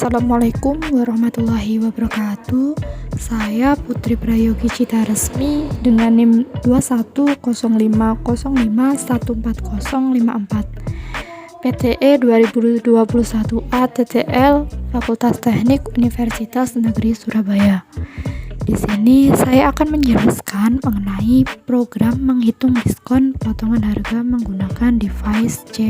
Assalamualaikum warahmatullahi wabarakatuh. Saya Putri Prayogi Cita Resmi dengan NIM 210505140054, PTE 2021A TTL Fakultas Teknik Universitas Negeri Surabaya. Di sini saya akan menjelaskan mengenai program menghitung diskon potongan harga menggunakan device C++.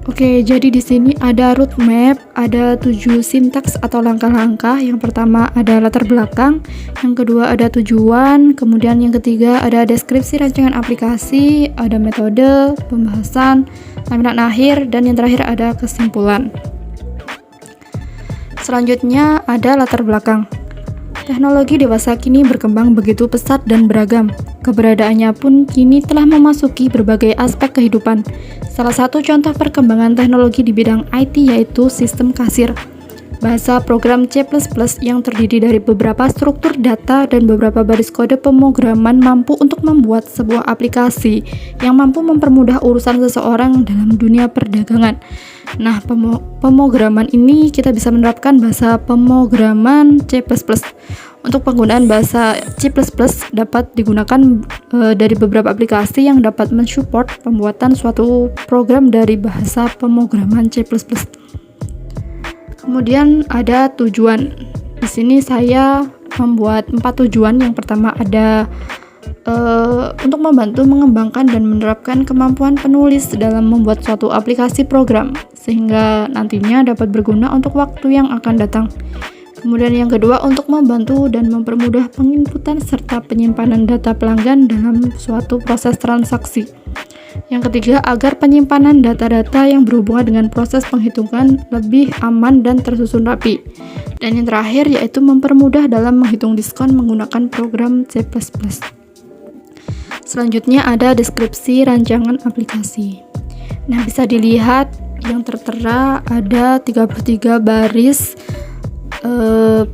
Oke, jadi di sini ada roadmap, ada 7 sintaks atau langkah-langkah. Yang pertama ada latar belakang, yang kedua ada tujuan, kemudian yang ketiga ada deskripsi rancangan aplikasi, ada metode, pembahasan, tampilan akhir, dan yang terakhir ada kesimpulan. Selanjutnya ada latar belakang. Teknologi dewasa kini berkembang begitu pesat dan beragam. Keberadaannya pun kini telah memasuki berbagai aspek kehidupan. Salah satu contoh perkembangan teknologi di bidang IT yaitu sistem kasir. Bahasa program C++ yang terdiri dari beberapa struktur data dan beberapa baris kode pemrograman mampu untuk membuat sebuah aplikasi yang mampu mempermudah urusan seseorang dalam dunia perdagangan. Nah, pemrograman ini kita bisa menerapkan bahasa pemrograman C++. Untuk penggunaan bahasa C++ dapat digunakan dari beberapa aplikasi yang dapat mensupport pembuatan suatu program dari bahasa pemrograman C++. Kemudian ada tujuan. Di sini saya membuat 4 tujuan. Yang pertama ada untuk membantu mengembangkan dan menerapkan kemampuan penulis dalam membuat suatu aplikasi program sehingga nantinya dapat berguna untuk waktu yang akan datang. Kemudian yang kedua untuk membantu dan mempermudah penginputan serta penyimpanan data pelanggan dalam suatu proses transaksi. Yang ketiga agar penyimpanan data-data yang berhubungan dengan proses penghitungan lebih aman dan tersusun rapi. Dan yang terakhir yaitu mempermudah dalam menghitung diskon menggunakan program C++. Selanjutnya ada deskripsi rancangan aplikasi. Nah, bisa dilihat yang tertera ada 33 baris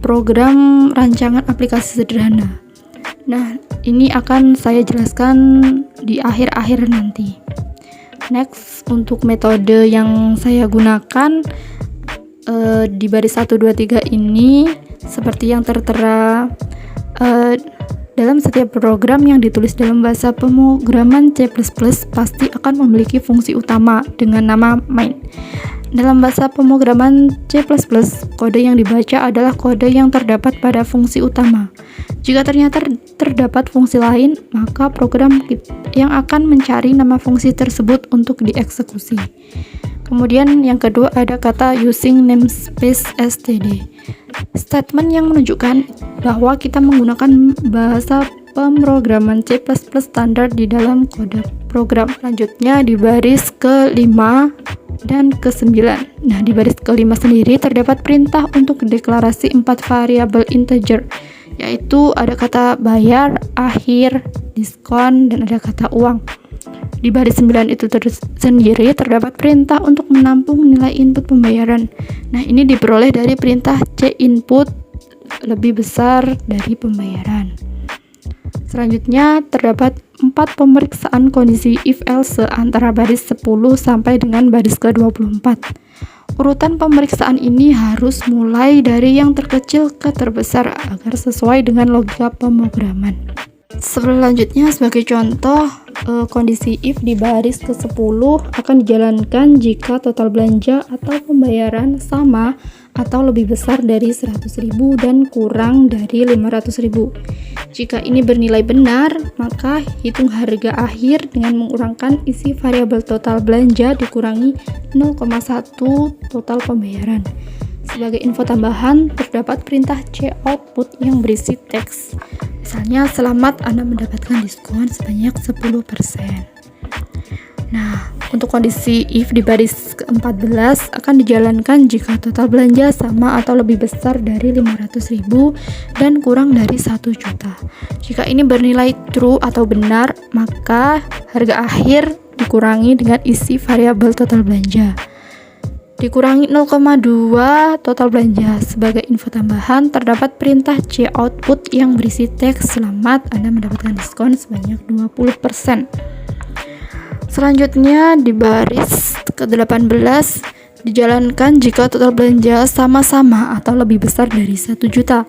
program rancangan aplikasi sederhana. Nah, ini akan saya jelaskan di akhir-akhir nanti. Next, untuk metode yang saya gunakan di baris 1, 2, 3 ini seperti yang tertera dalam setiap program yang ditulis dalam bahasa pemrograman C++ pasti akan memiliki fungsi utama dengan nama main. Dalam bahasa pemrograman C++, kode yang dibaca adalah kode yang terdapat pada fungsi utama. Jika ternyata terdapat fungsi lain, maka program yang akan mencari nama fungsi tersebut untuk dieksekusi. Kemudian yang kedua ada kata using namespace std. Statement yang menunjukkan bahwa kita menggunakan bahasa pemrograman C++ standar di dalam kode program. Selanjutnya di baris ke-5 dan ke-9. Nah, di baris ke-5 sendiri terdapat perintah untuk deklarasi 4 variabel integer, yaitu ada kata bayar, akhir, diskon, dan ada kata uang. Di baris 9 itu sendiri terdapat perintah untuk menampung nilai input pembayaran. Nah, ini diperoleh dari perintah C input lebih besar dari pembayaran. Selanjutnya terdapat 4 pemeriksaan kondisi if-else antara baris 10 sampai dengan baris ke-24. Urutan pemeriksaan ini harus mulai dari yang terkecil ke terbesar agar sesuai dengan logika pemrograman. Selanjutnya sebagai contoh, kondisi if di baris ke-10 akan dijalankan jika total belanja atau pembayaran sama atau lebih besar dari 100.000 dan kurang dari 500.000. Jika ini bernilai benar, maka hitung harga akhir dengan mengurangkan isi variabel total belanja dikurangi 0,1 total pembayaran. Sebagai info tambahan, terdapat perintah C output yang berisi teks. Misalnya, selamat Anda mendapatkan diskon sebanyak 10%. Nah, untuk kondisi if di baris ke-14 akan dijalankan jika total belanja sama atau lebih besar dari 500.000 dan kurang dari 1 juta. Jika ini bernilai true atau benar, maka harga akhir dikurangi dengan isi variabel total belanja. Dikurangi 0,2 total belanja. Sebagai info tambahan, terdapat perintah C output yang berisi teks selamat Anda mendapatkan diskon sebanyak 20%. Selanjutnya di baris ke-18 dijalankan jika total belanja sama-sama atau lebih besar dari 1 juta.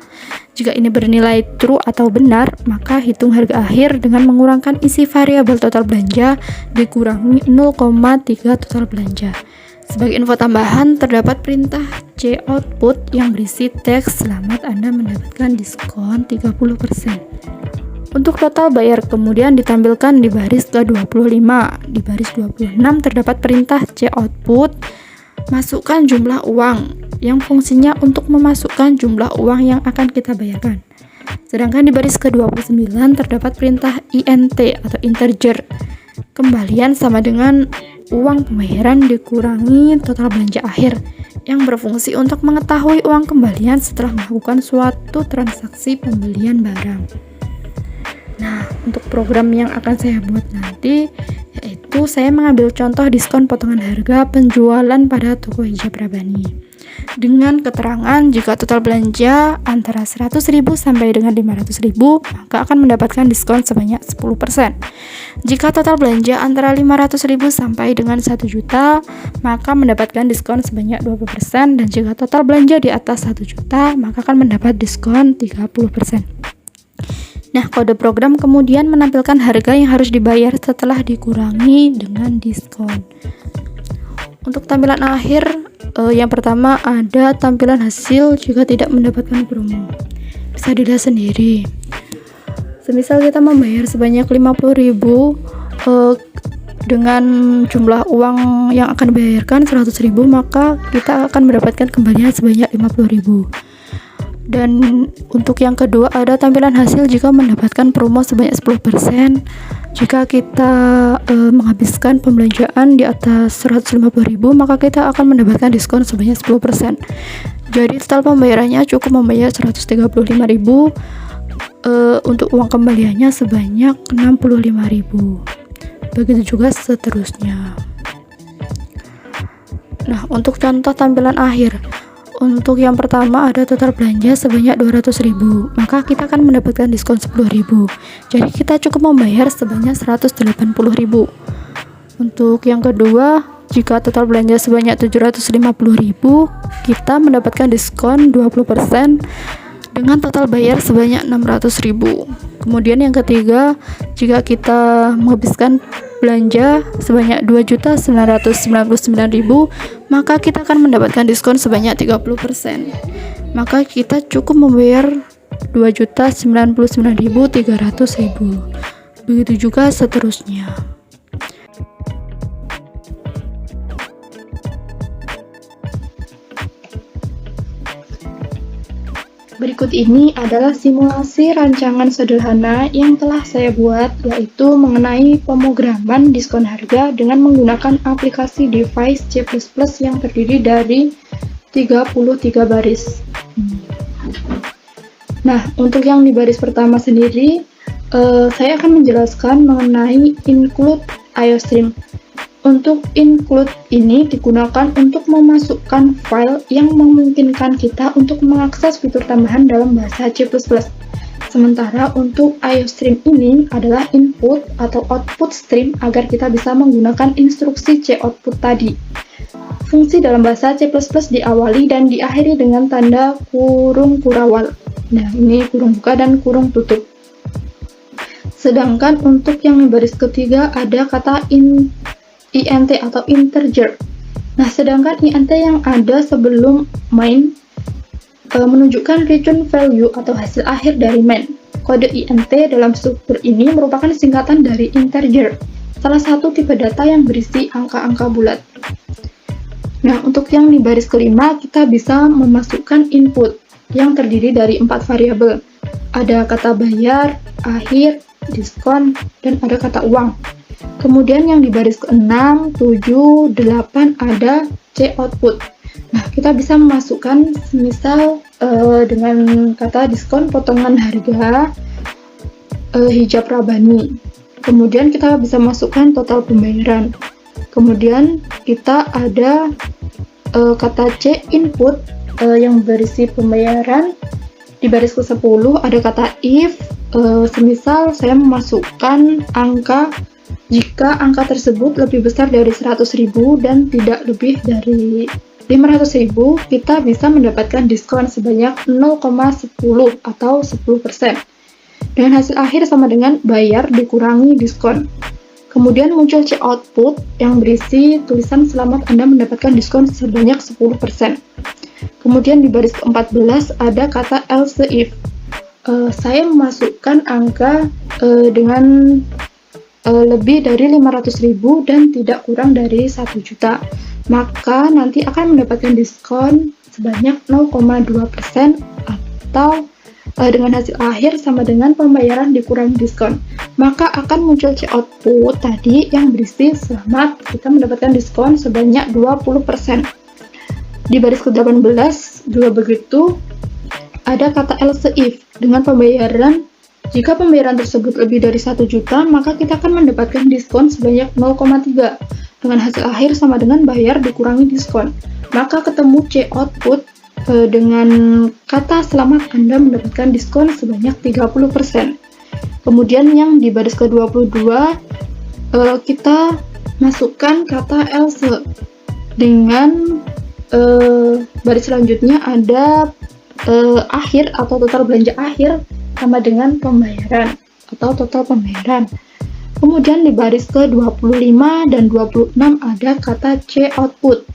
Jika ini bernilai true atau benar, maka hitung harga akhir dengan mengurangkan isi variabel total belanja dikurangi 0,3 total belanja. Sebagai info tambahan, terdapat perintah C output yang berisi teks selamat Anda mendapatkan diskon 30%. Untuk total bayar kemudian ditampilkan di baris ke-25. Di baris 26 terdapat perintah C output masukkan jumlah uang yang fungsinya untuk memasukkan jumlah uang yang akan kita bayarkan. Sedangkan di baris ke-29 terdapat perintah INT atau integer. Kembalian sama dengan uang pembayaran dikurangi total belanja akhir yang berfungsi untuk mengetahui uang kembalian setelah melakukan suatu transaksi pembelian barang. Nah, untuk program yang akan saya buat nanti yaitu saya mengambil contoh diskon potongan harga penjualan pada toko hijab Rabani dengan keterangan jika total belanja antara 100.000 sampai dengan 500.000 maka akan mendapatkan diskon sebanyak 10%. Jika total belanja antara 500.000 sampai dengan 1 juta maka mendapatkan diskon sebanyak 20%, dan jika total belanja di atas 1 juta maka akan mendapat diskon 30%. Nah, kode program kemudian menampilkan harga yang harus dibayar setelah dikurangi dengan diskon. Untuk tampilan akhir, yang pertama ada tampilan hasil jika tidak mendapatkan promo. Bisa dilihat sendiri. Semisal kita membayar sebanyak 50.000 dengan jumlah uang yang akan dibayarkan 100.000, maka kita akan mendapatkan kembalian sebanyak 50.000. Dan untuk yang kedua ada tampilan hasil jika mendapatkan promo sebanyak 10%. Jika kita menghabiskan pembelanjaan di atas 150.000 maka kita akan mendapatkan diskon sebanyak 10%. Jadi total pembayarannya cukup membayar 135.000, untuk uang kembaliannya sebanyak 65.000. Begitu juga seterusnya. Nah, untuk contoh tampilan akhir, untuk yang pertama ada total belanja sebanyak 200.000, maka kita akan mendapatkan diskon 10.000. Jadi kita cukup membayar sebanyak 180.000. Untuk yang kedua, jika total belanja sebanyak 750.000, kita mendapatkan diskon 20% dengan total bayar sebanyak 600.000. Kemudian yang ketiga, jika kita menghabiskan belanja sebanyak 2.999.000, maka kita akan mendapatkan diskon sebanyak 30%. Maka kita cukup membayar 2.099.300.000. Begitu juga seterusnya. Berikut ini adalah simulasi rancangan sederhana yang telah saya buat, yaitu mengenai pemrograman diskon harga dengan menggunakan aplikasi device C++ yang terdiri dari 33 baris. Nah, untuk yang di baris pertama sendiri, saya akan menjelaskan mengenai include IOStream. Untuk include ini digunakan untuk memasukkan file yang memungkinkan kita untuk mengakses fitur tambahan dalam bahasa C++. Sementara untuk IOStream ini adalah input atau output stream agar kita bisa menggunakan instruksi C output tadi. Fungsi dalam bahasa C++ diawali dan diakhiri dengan tanda kurung kurawal. Nah, ini kurung buka dan kurung tutup. Sedangkan untuk yang baris ketiga ada kata int atau integer. Nah, sedangkan int yang ada sebelum main menunjukkan return value atau hasil akhir dari main. Kode int dalam struktur ini merupakan singkatan dari integer, salah satu tipe data yang berisi angka-angka bulat. Nah, untuk yang di baris kelima kita bisa memasukkan input yang terdiri dari 4 variabel. Ada kata bayar, akhir, diskon, dan ada kata uang. Kemudian yang di baris ke-6, 7, 8 ada C output. Nah, kita bisa memasukkan semisal dengan kata diskon potongan harga hijab Rabani. Kemudian kita bisa masukkan total pembayaran. Kemudian kita ada kata C input yang berisi pembayaran. Di baris ke-10 ada kata if, semisal saya memasukkan angka Jika angka tersebut lebih besar dari 100.000 dan tidak lebih dari 500.000, kita bisa mendapatkan diskon sebanyak 0,10 atau 10%. Dengan hasil akhir sama dengan bayar dikurangi diskon. Kemudian muncul C-output yang berisi tulisan selamat Anda mendapatkan diskon sebanyak 10%. Kemudian di baris ke-14 ada kata else if. Saya memasukkan angka dengan lebih dari 500.000 dan tidak kurang dari 1 juta. Maka nanti akan mendapatkan diskon sebanyak 0,2% atau dengan hasil akhir sama dengan pembayaran dikurangi diskon. Maka akan muncul C-output tadi yang berisi selamat kita mendapatkan diskon sebanyak 20%. Di baris ke-18 juga begitu, ada kata else if. Dengan pembayaran, jika pembayaran tersebut lebih dari 1 juta, maka kita akan mendapatkan diskon sebanyak 0,3. Dengan hasil akhir sama dengan bayar dikurangi diskon. Maka ketemu C-output dengan kata selamat Anda mendapatkan diskon sebanyak 30%. Kemudian yang di baris ke-22 kita masukkan kata else. Dengan baris selanjutnya ada akhir atau total belanja akhir sama dengan pembayaran atau total pembayaran. Kemudian di baris ke-25 dan 26 ada kata C-output.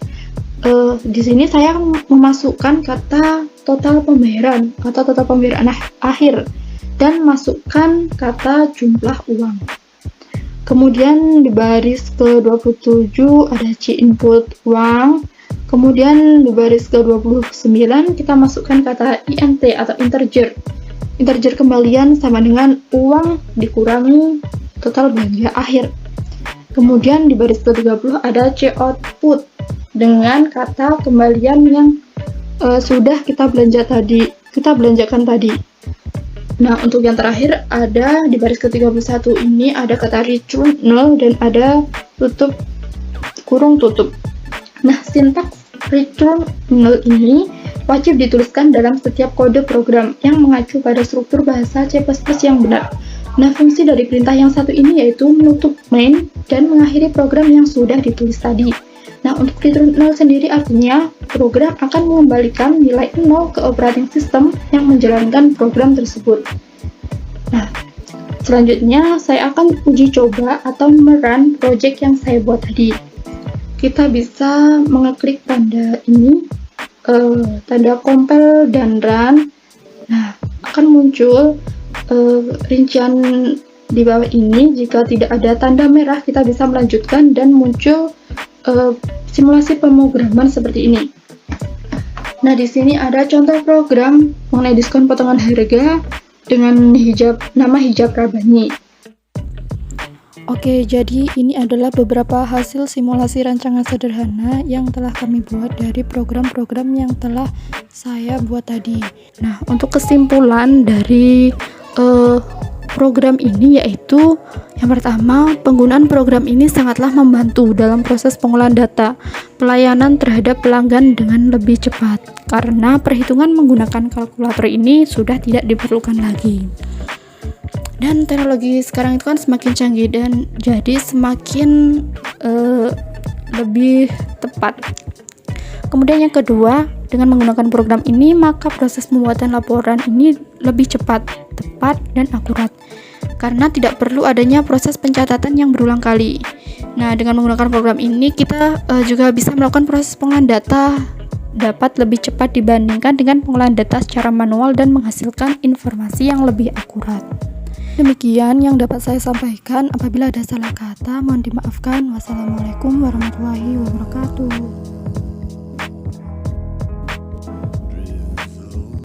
Di sini saya memasukkan kata total pembayaran atau total pembayaran akhir dan masukkan kata jumlah uang. Kemudian di baris ke-27 ada C-input uang. Kemudian di baris ke-29 kita masukkan kata INT atau integer. Integer kembalian sama dengan uang dikurangi total belanja akhir. Kemudian di baris ke-30 ada C-output dengan kata kembalian yang sudah kita belanjakan tadi. Nah, untuk yang terakhir ada di baris ke-31 ini ada kata return null dan ada tutup kurung tutup. Nah, sintaks return null ini wajib dituliskan dalam setiap kode program yang mengacu pada struktur bahasa C++ yang benar. Nah, fungsi dari perintah yang satu ini yaitu menutup main dan mengakhiri program yang sudah ditulis tadi. Nah, untuk return null sendiri artinya program akan mengembalikan nilai 0 ke operating system yang menjalankan program tersebut. Nah, selanjutnya saya akan uji coba atau merun project yang saya buat tadi. Kita bisa mengeklik tanda ini, tanda compile dan run. Nah, akan muncul rincian di bawah ini. Jika tidak ada tanda merah, kita bisa melanjutkan dan muncul simulasi pemrograman seperti ini. Nah, di sini ada contoh program mengenai diskon potongan harga dengan nama hijab Rabani. Oke, jadi ini adalah beberapa hasil simulasi rancangan sederhana yang telah kami buat dari program-program yang telah saya buat tadi. Nah, untuk kesimpulan dari program ini yaitu yang pertama, penggunaan program ini sangatlah membantu dalam proses pengolahan data, pelayanan terhadap pelanggan dengan lebih cepat karena perhitungan menggunakan kalkulator ini sudah tidak diperlukan lagi. Dan teknologi sekarang itu kan semakin canggih dan jadi semakin lebih tepat. Kemudian yang kedua, dengan menggunakan program ini maka proses pembuatan laporan ini lebih cepat, tepat, dan akurat karena tidak perlu adanya proses pencatatan yang berulang kali. Nah, dengan menggunakan program ini kita juga bisa melakukan proses pengolahan data dapat lebih cepat dibandingkan dengan pengolahan data secara manual dan menghasilkan informasi yang lebih akurat. Demikian yang dapat saya sampaikan. Apabila ada salah kata, mohon dimaafkan. Wassalamualaikum warahmatullahi wabarakatuh.